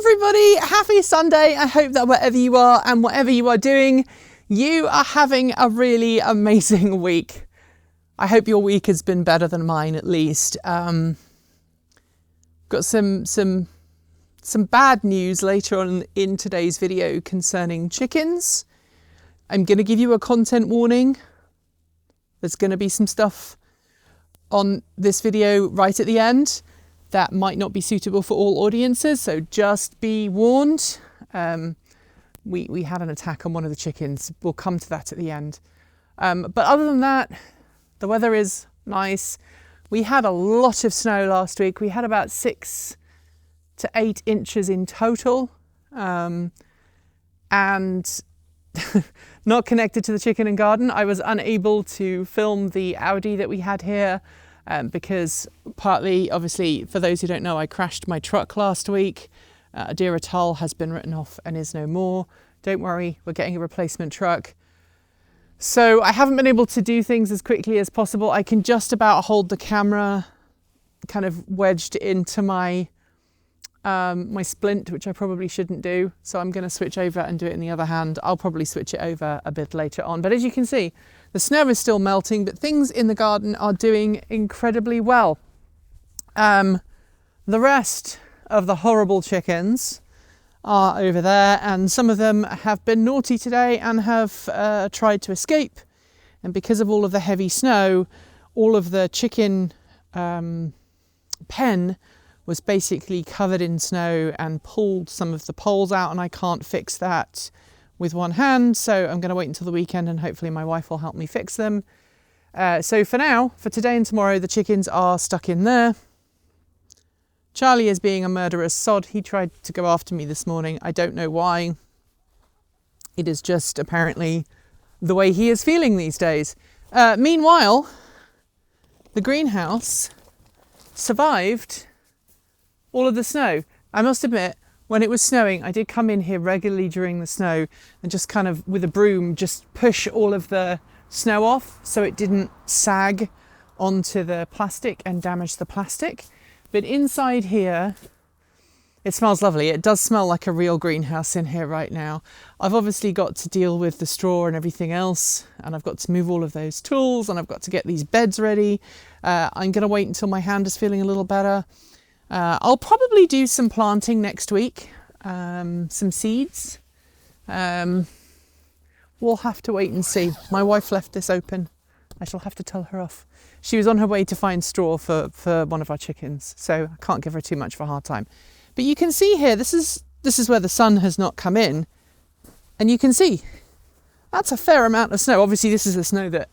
everybody, happy Sunday. I hope that wherever you are and whatever you are doing, you are having a really amazing week. I hope your week has been better than mine at least. Got some bad news later on in today's video concerning chickens. I'm going to give you a content warning. There's going to be some stuff on this video right at the end that might not be suitable for all audiences, so just be warned. We had an attack on one of the chickens. We'll come to that at the end. But other than that, the weather is nice. We had a lot of snow last week. We had about 6 to 8 inches in total. And not connected to the chicken and garden. I was unable to film the Audi that we had here because partly, obviously, for those who don't know, I crashed my truck last week. Dear Atal has been written off and is no more. Don't worry, we're getting a replacement truck. So I haven't been able to do things as quickly as possible. I can just about hold the camera kind of wedged into my my splint, which I probably shouldn't do. So I'm going to switch over and do it in the other hand. I'll probably switch it over a bit later on. But as you can see, the snow is still melting, but things in the garden are doing incredibly well. The rest of the horrible chickens are over there, and some of them have been naughty today and have tried to escape. And because of all of the heavy snow, all of the chicken pen was basically covered in snow and pulled some of the poles out, and I can't fix that with one hand, so I'm going to wait until the weekend and hopefully my wife will help me fix them. So for now, for today and tomorrow, the chickens are stuck in there. Charlie is being a murderous sod. He tried to go after me this morning. I don't know why. It is just apparently the way he is feeling these days. Meanwhile, the greenhouse survived all of the snow. I must admit, when it was snowing, I did come in here regularly during the snow and just kind of with a broom just push all of the snow off so it didn't sag onto the plastic and damage the plastic. But inside here, it smells lovely. It does smell like a real greenhouse in here right now. I've obviously got to deal with the straw and everything else, and I've got to move all of those tools, and I've got to get these beds ready. I'm going to wait until my hand is feeling a little better. I'll probably do some planting next week, some seeds. We'll have to wait and see. My wife left this open. I shall have to tell her off. She was on her way to find straw for one of our chickens, so I can't give her too much of a hard time. But you can see here, this is where the sun has not come in, and you can see that's a fair amount of snow. Obviously, this is the snow that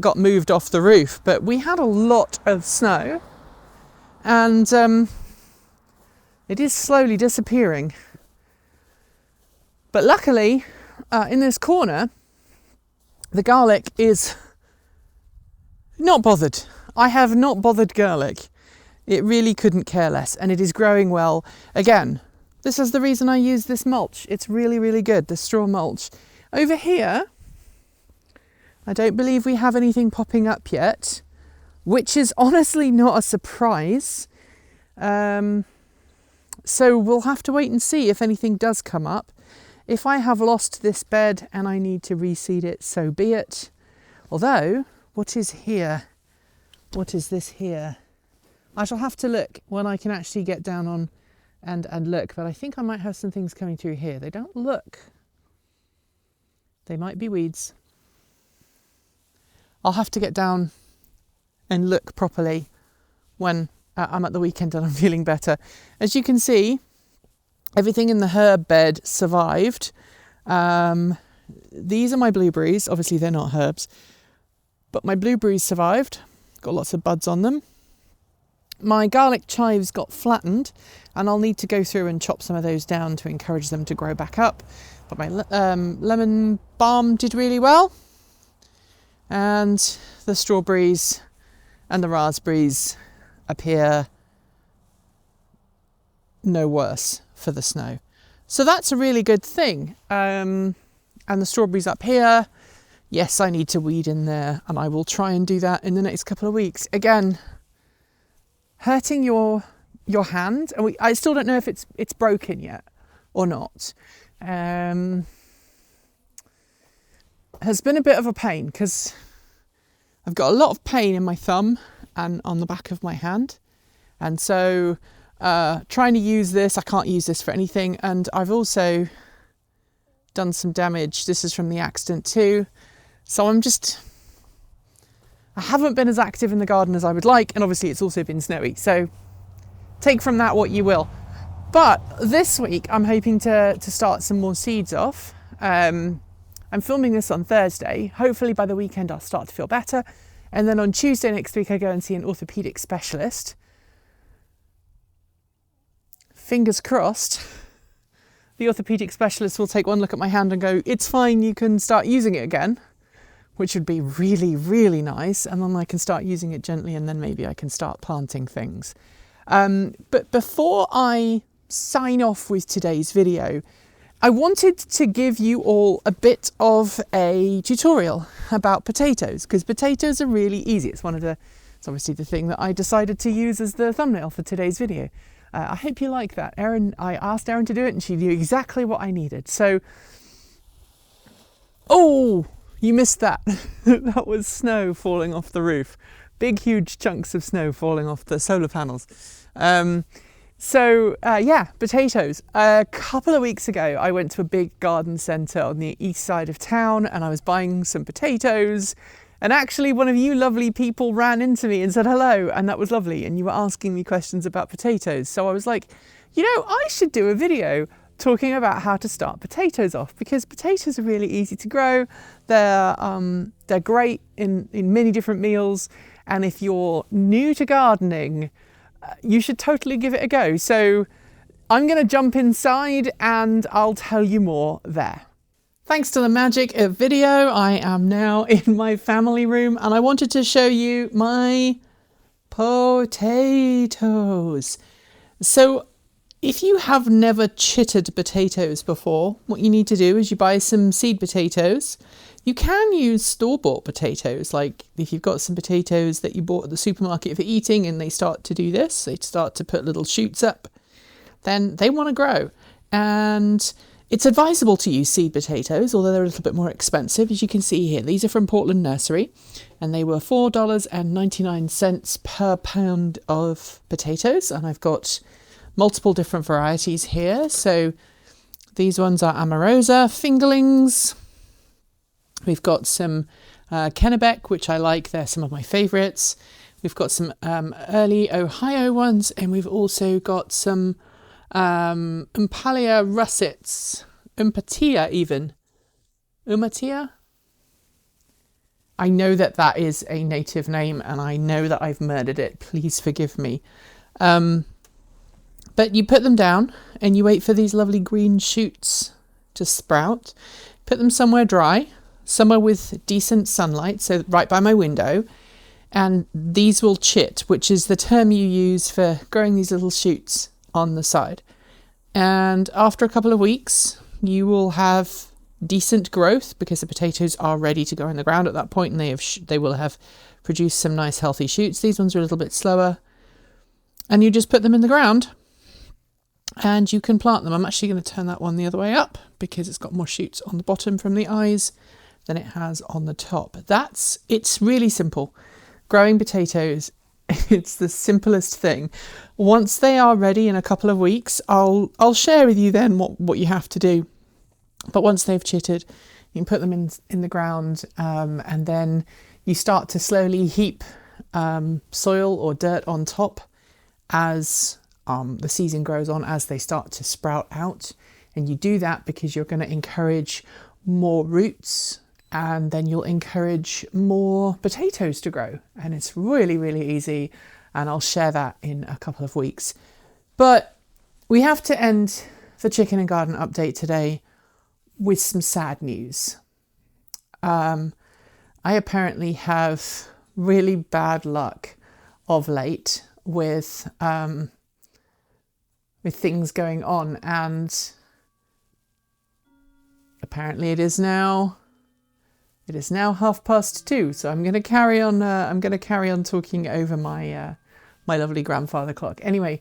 got moved off the roof, but we had a lot of snow. And it is slowly disappearing. But luckily, in this corner, the garlic is not bothered. I have not bothered garlic. It really couldn't care less, and it is growing well. Again, this is the reason I use this mulch. It's really, really good, the straw mulch. Over here, I don't believe we have anything popping up yet, which is honestly not a surprise. So we'll have to wait and see if anything does come up. If I have lost this bed and I need to reseed it, so be it. Although, what is here? What is this here? I shall have to look when I can actually get down on and look, but I think I might have some things coming through here. They don't look. They might be weeds. I'll have to get down and look properly when I'm at the weekend and I'm feeling better. As you can see, everything in the herb bed survived. These are my blueberries. Obviously they're not herbs, but my blueberries survived. Got lots of buds on them. My garlic chives got flattened, and I'll need to go through and chop some of those down to encourage them to grow back up. But my lemon balm did really well. And the strawberries and the raspberries appear no worse for the snow. So that's a really good thing. And the strawberries up here, yes, I need to weed in there, and I will try and do that in the next couple of weeks. Again, hurting your your hand, and I still don't know if it's broken yet or not. Has been a bit of a pain because I've got a lot of pain in my thumb and on the back of my hand, and so trying to use this, I can't use this for anything, and I've also done some damage. This is from the accident too, so I haven't been as active in the garden as I would like, and obviously it's also been snowy, so take from that what you will. But this week I'm hoping to start some more seeds off. I'm filming this on Thursday. Hopefully by the weekend I'll start to feel better, and then on Tuesday next week I go and see an orthopedic specialist. Fingers crossed the orthopedic specialist will take one look at my hand and go, it's fine, you can start using it again, which would be really, really nice. And then I can start using it gently, and then maybe I can start planting things. But before I sign off with today's video, I wanted to give you all a bit of a tutorial about potatoes, because potatoes are really easy. It's obviously the thing that I decided to use as the thumbnail for today's video. I hope you like that. I asked Erin to do it and she knew exactly what I needed. So, oh, you missed that. That was snow falling off the roof. Big, huge chunks of snow falling off the solar panels. Potatoes. A couple of weeks ago, I went to a big garden centre on the east side of town and I was buying some potatoes. And actually one of you lovely people ran into me and said hello, and that was lovely. And you were asking me questions about potatoes. So I was like, I should do a video talking about how to start potatoes off, because potatoes are really easy to grow. They're great in many different meals. And if you're new to gardening, you should totally give it a go. So I'm going to jump inside and I'll tell you more there. Thanks to the magic of video, I am now in my family room and I wanted to show you my potatoes. So if you have never chitted potatoes before, what you need to do is you buy some seed potatoes. You can use store-bought potatoes, like if you've got some potatoes that you bought at the supermarket for eating and they start to do this, they start to put little shoots up, then they want to grow. And it's advisable to use seed potatoes, although they're a little bit more expensive. As you can see here, these are from Portland Nursery, and they were $4.99 per pound of potatoes. And I've got multiple different varieties here. So these ones are Amorosa, fingerlings. We've got some Kennebec, which I like. They're some of my favourites. We've got some early Ohio ones, and we've also got some Umpalia russets, Umpatia even. Umatia? I know that is a native name and I know that I've murdered it. Please forgive me. But you put them down and you wait for these lovely green shoots to sprout. Put them somewhere dry, somewhere with decent sunlight, so right by my window. And these will chit, which is the term you use for growing these little shoots on the side. And after a couple of weeks you will have decent growth, because the potatoes are ready to go in the ground at that point, and they will have produced some nice healthy shoots. These ones are a little bit slower, and you just put them in the ground and you can plant them. I'm actually going to turn that one the other way up because it's got more shoots on the bottom from the eyes than it has on the top. It's really simple. Growing potatoes, it's the simplest thing. Once they are ready in a couple of weeks, I'll share with you then what you have to do. But once they've chitted, you can put them in the ground, and then you start to slowly heap soil or dirt on top as the season grows on, as they start to sprout out. And you do that because you're going to encourage more roots, and then you'll encourage more potatoes to grow. And it's really, really easy. And I'll share that in a couple of weeks. But we have to end the chicken and garden update today with some sad news. I apparently have really bad luck of late with things going on, and apparently it is now 2:30. So I'm going to carry on. I'm going to carry on talking over my my lovely grandfather clock. Anyway,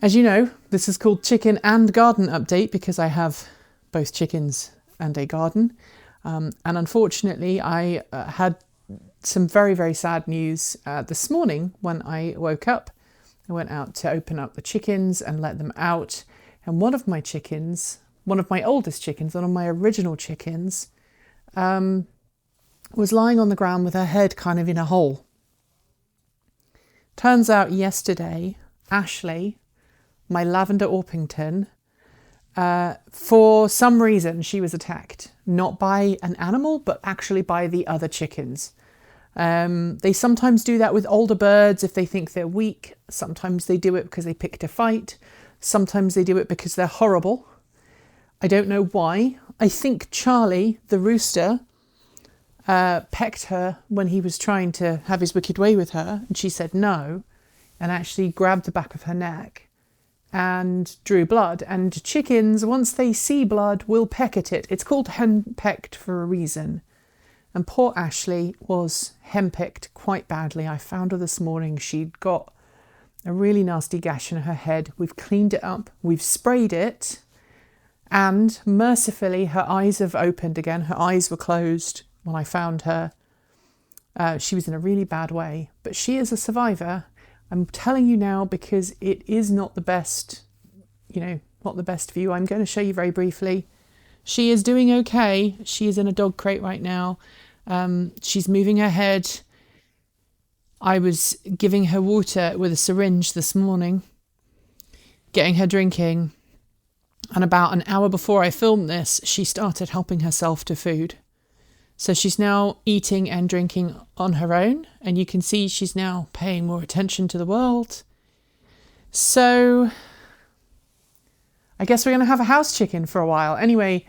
As you know, this is called Chicken and Garden Update because I have both chickens and a garden. And unfortunately, I had some very, very sad news this morning when I woke up. I went out to open up the chickens and let them out. And one of my chickens, one of my oldest chickens, one of my original chickens, was lying on the ground with her head kind of in a hole. Turns out yesterday, Ashley, my lavender Orpington, for some reason she was attacked, not by an animal, but actually by the other chickens. They sometimes do that with older birds if they think they're weak. Sometimes they do it because they picked a fight. Sometimes they do it because they're horrible. I don't know why. I think Charlie, the rooster, pecked her when he was trying to have his wicked way with her, and she said no, and actually grabbed the back of her neck and drew blood. And chickens, once they see blood, will peck at it. It's called henpecked for a reason. And poor Ashley was henpecked quite badly. I found her this morning. She'd got a really nasty gash in her head. We've cleaned it up. We've sprayed it. And mercifully, her eyes have opened again. Her eyes were closed when I found her. She was in a really bad way. But she is a survivor. I'm telling you now because it is not the best, not the best view. I'm going to show you very briefly. She is doing okay. She is in a dog crate right now. She's moving her head. I was giving her water with a syringe this morning, getting her drinking. And about an hour before I filmed this, she started helping herself to food. So she's now eating and drinking on her own. And you can see she's now paying more attention to the world. So I guess we're going to have a house chicken for a while. Anyway,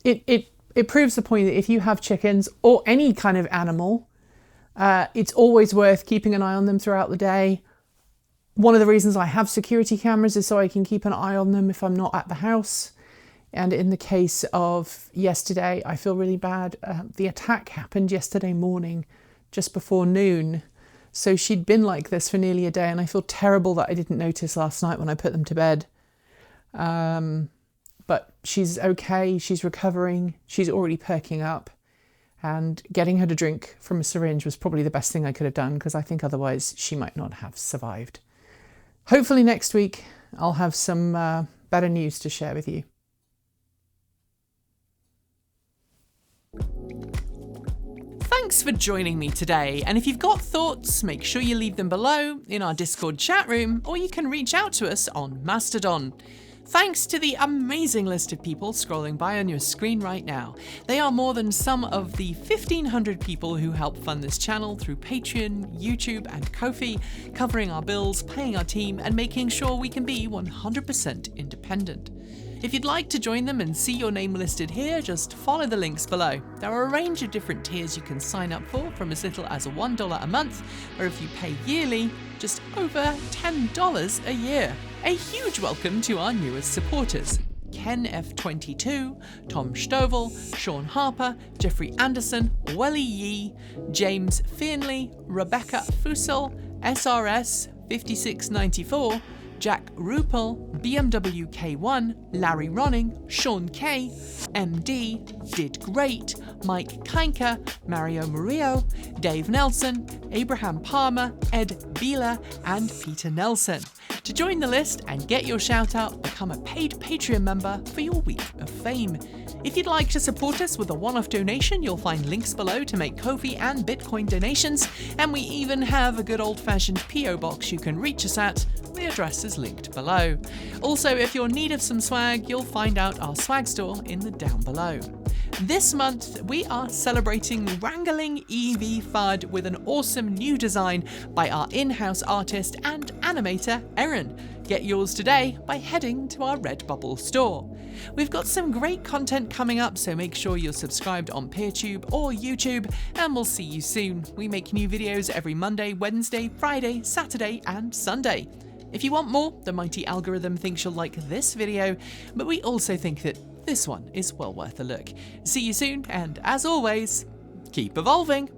it proves the point that if you have chickens or any kind of animal, it's always worth keeping an eye on them throughout the day. One of the reasons I have security cameras is so I can keep an eye on them if I'm not at the house. And in the case of yesterday, I feel really bad. The attack happened yesterday morning, just before noon. So she'd been like this for nearly a day, and I feel terrible that I didn't notice last night when I put them to bed. But she's okay, she's recovering, she's already perking up, and getting her to drink from a syringe was probably the best thing I could have done, because I think otherwise she might not have survived. Hopefully next week I'll have some better news to share with you. Thanks for joining me today, and if you've got thoughts, make sure you leave them below in our Discord chat room, or you can reach out to us on Mastodon. Thanks to the amazing list of people scrolling by on your screen right now. They are more than some of the 1,500 people who help fund this channel through Patreon, YouTube and Ko-fi, covering our bills, paying our team and making sure we can be 100% independent. If you'd like to join them and see your name listed here, just follow the links below. There are a range of different tiers you can sign up for, from as little as $1 a month, or if you pay yearly, just over $10 a year. A huge welcome to our newest supporters: Ken F22, Tom Stovall, Sean Harper, Jeffrey Anderson, Welly Yee, James Fearnley, Rebecca Fussell, SRS 5694, Jack Rupel, BMW K1, Larry Ronning, Sean K, MD, Did Great, Mike Kainka, Mario Murillo, Dave Nelson, Abraham Palmer, Ed Beeler, and Peter Nelson. To join the list and get your shout out, become a paid Patreon member for your week of fame. If you'd like to support us with a one-off donation, you'll find links below to make Ko-fi and Bitcoin donations, and we even have a good old-fashioned PO box you can reach us at. The address is linked below. Also, if you're in need of some swag, you'll find out our swag store in the down below. This month, we are celebrating Wrangling EV FUD with an awesome new design by our in-house artist and animator, Erin. Get yours today by heading to our Redbubble store. We've got some great content coming up, so make sure you're subscribed on PeerTube or YouTube, and we'll see you soon. We make new videos every Monday, Wednesday, Friday, Saturday, and Sunday. If you want more, the mighty algorithm thinks you'll like this video, but we also think that this one is well worth a look. See you soon, and as always, keep evolving!